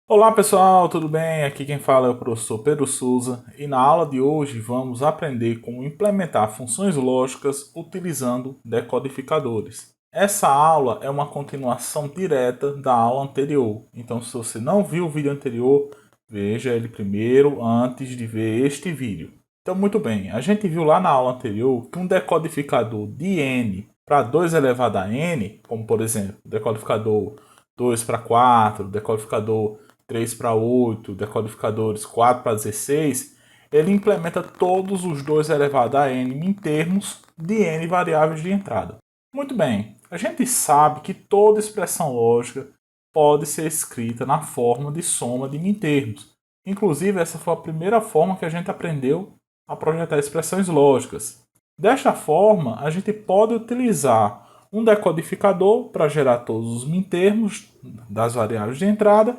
Olá pessoal, tudo bem? Aqui quem fala é o professor Pedro Souza e na aula de hoje vamos aprender como implementar funções lógicas utilizando decodificadores. Essa aula é uma continuação direta da aula anterior, então se você não viu o vídeo anterior, veja ele primeiro antes de ver este vídeo. Então muito bem, a gente viu lá na aula anterior que um decodificador de n para 2 elevado a n, como por exemplo, decodificador 2 para 4, decodificador 3 para 8, decodificadores 4 para 16, ele implementa todos os 2 elevado a n em termos de n variáveis de entrada. Muito bem, a gente sabe que toda expressão lógica pode ser escrita na forma de soma de mintermos. Inclusive, essa foi a primeira forma que a gente aprendeu a projetar expressões lógicas. Desta forma, a gente pode utilizar um decodificador para gerar todos os mintermos das variáveis de entrada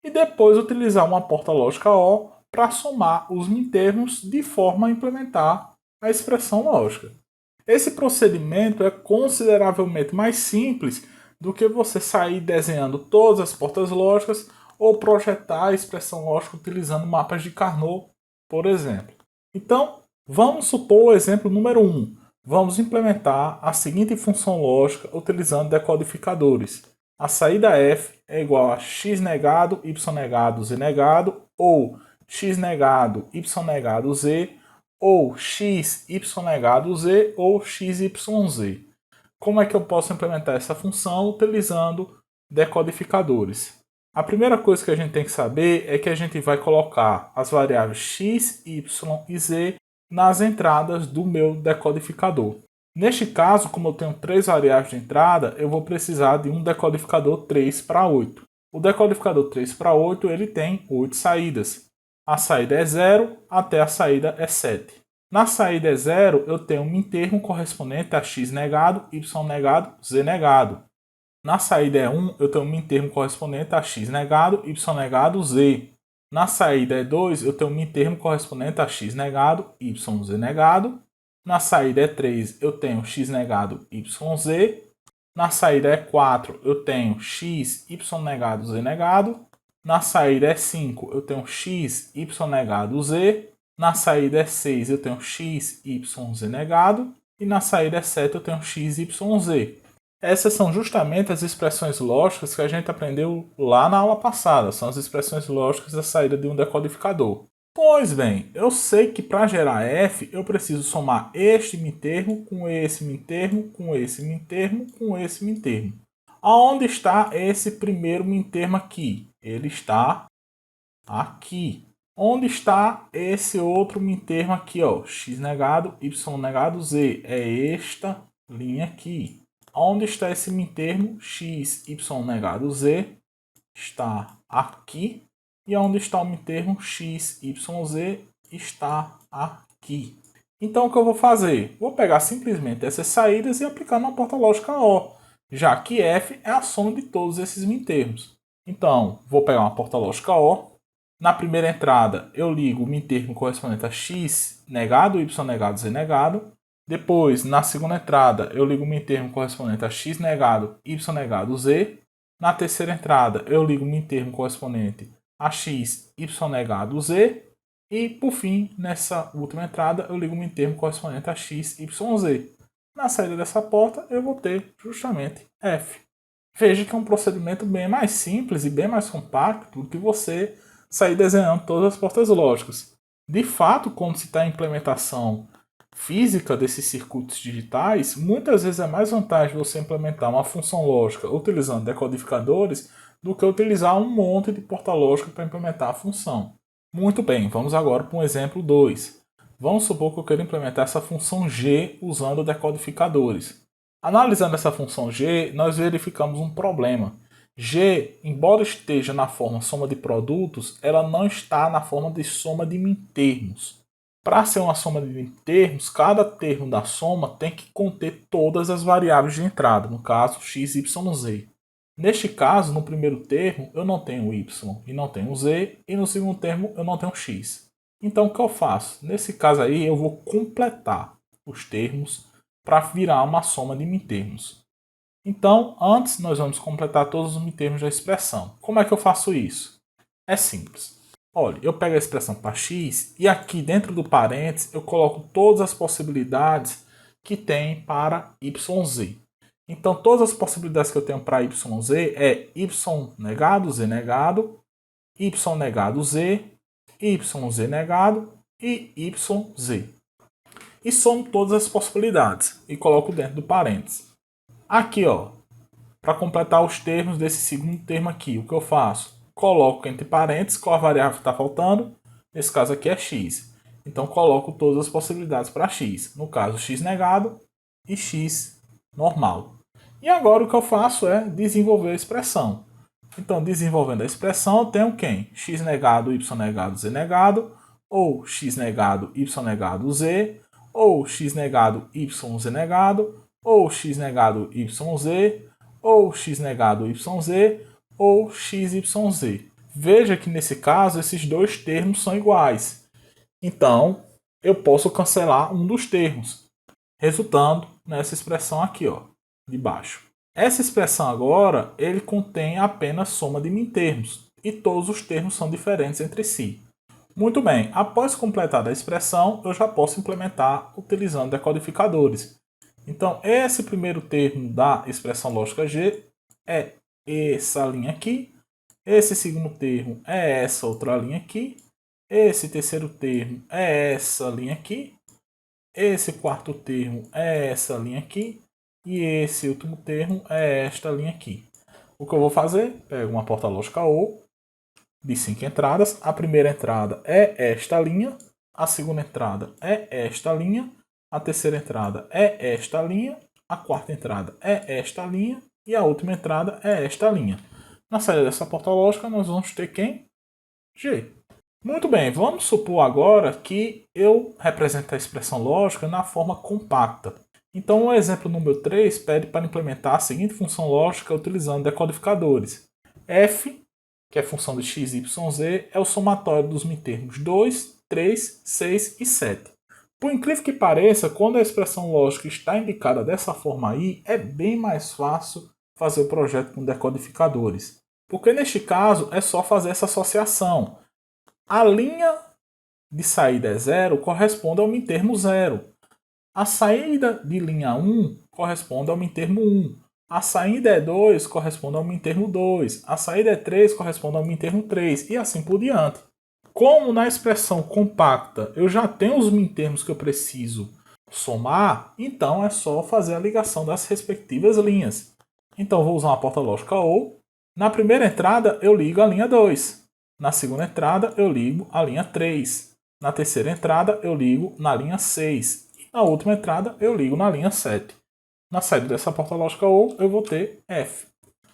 e depois utilizar uma porta lógica O para somar os mintermos de forma a implementar a expressão lógica. Esse procedimento é consideravelmente mais simples do que você sair desenhando todas as portas lógicas ou projetar a expressão lógica utilizando mapas de Carnot, por exemplo. Então, vamos supor o exemplo número 1. Vamos implementar a seguinte função lógica utilizando decodificadores. A saída f é igual a x negado, y negado, z negado, ou x negado, y negado, z, ou x, y negado, z, ou x, y, z. Como é que eu posso implementar essa função utilizando decodificadores? A primeira coisa que a gente tem que saber é que a gente vai colocar as variáveis x, y e z nas entradas do meu decodificador. Neste caso, como eu tenho 3 variáveis de entrada, eu vou precisar de um decodificador 3 para 8. O decodificador 3 para 8 ele tem 8 saídas. A saída é 0 até a saída é 7. Na saída é 0, eu tenho um mintermo correspondente a x negado, y negado, z negado. Na saída é 1, eu tenho um mintermo correspondente a x negado, y negado, z. Na saída é 2, eu tenho um mintermo correspondente a x negado, y, z negado. Na saída é 3, eu tenho x negado, y, z. Na saída é 4, eu tenho x, y negado, z negado. Na saída é 5, eu tenho x, y negado, z. Na saída é 6, eu tenho x, y, z negado. E na saída é 7, eu tenho x, y, z. Essas são justamente as expressões lógicas que a gente aprendeu lá na aula passada. São as expressões lógicas da saída de um decodificador. Pois bem, eu sei que para gerar f, eu preciso somar este mintermo com esse mintermo, com esse mintermo, com esse mintermo. Aonde está esse primeiro mintermo aqui? Ele está aqui. Onde está esse outro mintermo aqui? Ó? X negado, y negado, z. É esta linha aqui. Onde está esse mintermo? X, y negado, z. Está aqui. E onde está o mintermo x, y, z está aqui. Então o que eu vou fazer? Vou pegar simplesmente essas saídas e aplicar na porta lógica O, já que f é a soma de todos esses mintermos. Então, vou pegar uma porta lógica O. Na primeira entrada, eu ligo o mintermo correspondente a x negado, y negado, z negado. Depois, na segunda entrada, eu ligo o mintermo correspondente a x negado, y negado, z. Na terceira entrada, eu ligo o mintermo correspondente a x, y negado, z. E, por fim, nessa última entrada, eu ligo o mintermo correspondente a x, y, z. Na saída dessa porta, eu vou ter justamente f. Veja que é um procedimento bem mais simples e bem mais compacto do que você sair desenhando todas as portas lógicas. De fato, quando se está em implementação física desses circuitos digitais, muitas vezes é mais vantagem você implementar uma função lógica utilizando decodificadores do que utilizar um monte de porta lógica para implementar a função. Muito bem, vamos agora para um exemplo 2. Vamos supor que eu quero implementar essa função g usando decodificadores. Analisando essa função g, nós verificamos um problema. G, embora esteja na forma soma de produtos, ela não está na forma de soma de mintermos. Para ser uma soma de termos, cada termo da soma tem que conter todas as variáveis de entrada, no caso x, y, z. Neste caso, no primeiro termo, eu não tenho y e não tenho z, e no segundo termo eu não tenho x. Então o que eu faço? Nesse caso aí eu vou completar os termos para virar uma soma de mintermos. Então, antes nós vamos completar todos os mintermos da expressão. Como é que eu faço isso? É simples. Olha, eu pego a expressão para x e aqui dentro do parênteses eu coloco todas as possibilidades que tem para yz. Então todas as possibilidades que eu tenho para yz é y negado, z negado, y negado, z, yz negado e yz. E somo todas as possibilidades e coloco dentro do parênteses. Aqui, ó, para completar os termos desse segundo termo aqui, o que eu faço? Coloco entre parênteses qual a variável que está faltando. Nesse caso aqui é x. Então coloco todas as possibilidades para x. No caso, x negado e x normal. E agora o que eu faço é desenvolver a expressão. Então, desenvolvendo a expressão, eu tenho quem? X negado, y negado, z negado, ou x negado, y negado, z, ou x negado, yz negado, ou x negado, yz, ou x negado, yz, ou xyz. Veja que nesse caso, esses dois termos são iguais. Então, eu posso cancelar um dos termos, resultando nessa expressão aqui, ó, de baixo. Essa expressão agora, ele contém apenas soma de mintermos, e todos os termos são diferentes entre si. Muito bem, após completar a expressão, eu já posso implementar utilizando decodificadores. Então, esse primeiro termo da expressão lógica G é essa linha aqui, esse segundo termo é essa outra linha aqui, esse terceiro termo é essa linha aqui, esse quarto termo é essa linha aqui, e esse último termo é esta linha aqui. O que eu vou fazer? Pego uma porta lógica OR de 5 entradas. A primeira entrada é esta linha, a segunda entrada é esta linha, a terceira entrada é esta linha, a quarta entrada é esta linha e a última entrada é esta linha. Na saída dessa porta lógica nós vamos ter quem? G. Muito bem, vamos supor agora que eu represento a expressão lógica na forma compacta. Então o exemplo número 3 pede para implementar a seguinte função lógica utilizando decodificadores. F, que é a função de x, y, z, é o somatório dos mintermos 2, 3, 6 e 7. Por incrível que pareça, quando a expressão lógica está indicada dessa forma aí, é bem mais fácil fazer o projeto com decodificadores. Porque neste caso é só fazer essa associação. A linha de saída é 0 corresponde ao mintermo 0. A saída de linha 1 corresponde ao mintermo 1. A saída é 2 corresponde ao mintermo 2. A saída é 3 corresponde ao mintermo 3. E assim por diante. Como na expressão compacta eu já tenho os mintermos que eu preciso somar, então é só fazer a ligação das respectivas linhas. Então vou usar uma porta lógica OR. Na primeira entrada eu ligo a linha 2. Na segunda entrada eu ligo a linha 3. Na terceira entrada eu ligo na linha 6. E na última entrada eu ligo na linha 7. Na saída dessa porta lógica OR eu vou ter F.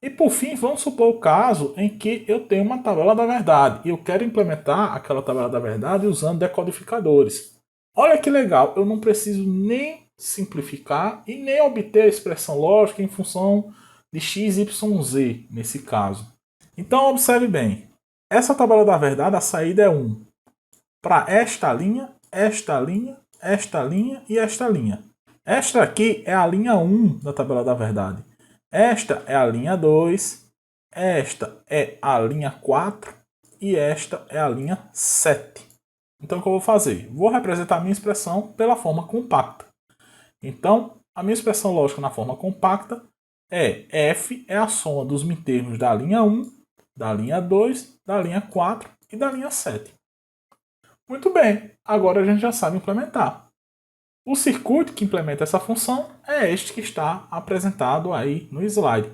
E por fim, vamos supor o caso em que eu tenho uma tabela da verdade e eu quero implementar aquela tabela da verdade usando decodificadores. Olha que legal, eu não preciso nem simplificar e nem obter a expressão lógica em função de x, y, z nesse caso. Então observe bem, essa tabela da verdade, a saída é 1 para esta linha, esta linha, esta linha e esta linha. Esta aqui é a linha 1 da tabela da verdade. Esta é a linha 2, esta é a linha 4 e esta é a linha 7. Então o que eu vou fazer? Vou representar a minha expressão pela forma compacta. Então, a minha expressão lógica na forma compacta é F é a soma dos mintermos da linha 1, da linha 2, da linha 4 e da linha 7. Muito bem, agora a gente já sabe implementar. O circuito que implementa essa função é este que está apresentado aí no slide.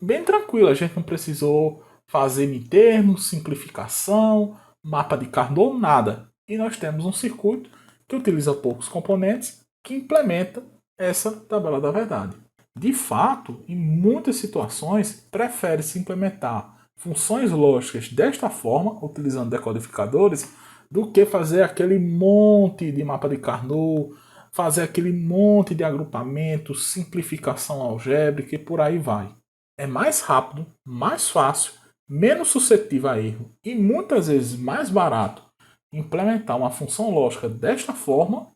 Bem tranquilo, a gente não precisou fazer mintermos, simplificação, mapa de Carnot, nada. E nós temos um circuito que utiliza poucos componentes que implementa essa tabela da verdade. De fato, em muitas situações, prefere-se implementar funções lógicas desta forma, utilizando decodificadores, do que fazer aquele monte de mapa de Carnot, fazer aquele monte de agrupamento, simplificação algébrica e por aí vai. É mais rápido, mais fácil, menos suscetível a erro e muitas vezes mais barato implementar uma função lógica desta forma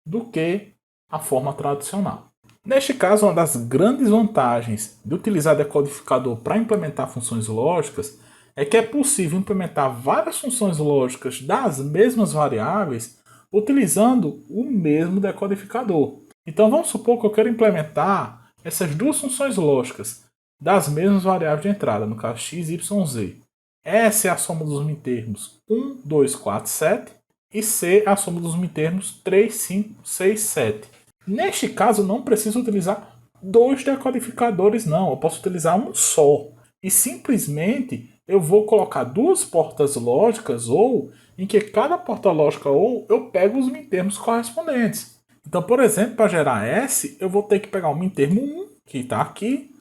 do que a forma tradicional. Neste caso, uma das grandes vantagens de utilizar decodificador para implementar funções lógicas é que é possível implementar várias funções lógicas das mesmas variáveis utilizando o mesmo decodificador. Então vamos supor que eu quero implementar essas duas funções lógicas das mesmas variáveis de entrada, no caso x, y, z. S é a soma dos mintermos 1, 2, 4, 7 e C é a soma dos mintermos 3, 5, 6, 7. Neste caso não preciso utilizar dois decodificadores não, eu posso utilizar um só. E simplesmente eu vou colocar duas portas lógicas ou em que cada porta lógica ou eu pego os mintermos correspondentes. Então, por exemplo, para gerar S, eu vou ter que pegar o mintermo 1, que está aqui,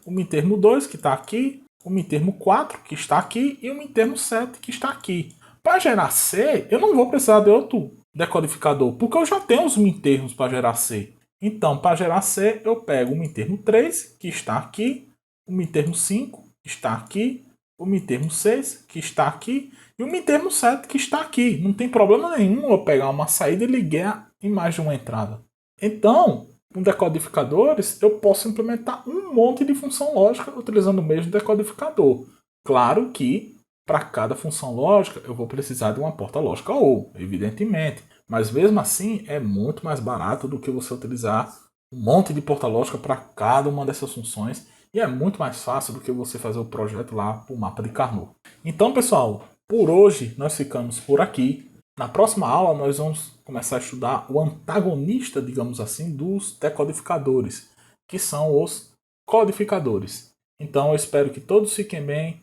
o mintermo 2, que está aqui, o mintermo 4, que está aqui, e o mintermo 7, que está aqui. Para gerar C, eu não vou precisar de outro decodificador, porque eu já tenho os mintermos para gerar C. Então, para gerar C, eu pego o mintermo 3, que está aqui, o mintermo 5, que está aqui, o mintermo 6, que está aqui, e o mintermo 7, que está aqui. Não tem problema nenhum eu pegar uma saída e ligar em mais de uma entrada. Então, com decodificadores, eu posso implementar um monte de função lógica utilizando o mesmo decodificador. Claro que, para cada função lógica, eu vou precisar de uma porta lógica ou, evidentemente. Mas mesmo assim, é muito mais barato do que você utilizar um monte de porta lógica para cada uma dessas funções. E é muito mais fácil do que você fazer o projeto lá para o mapa de Carnot. Então, pessoal, por hoje nós ficamos por aqui. Na próxima aula nós vamos começar a estudar o antagonista, digamos assim, dos decodificadores, que são os codificadores. Então eu espero que todos fiquem bem,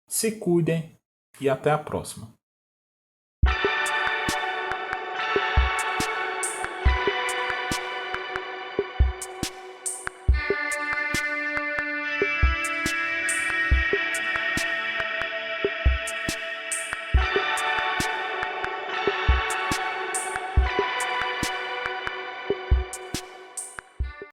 se cuidem e até a próxima.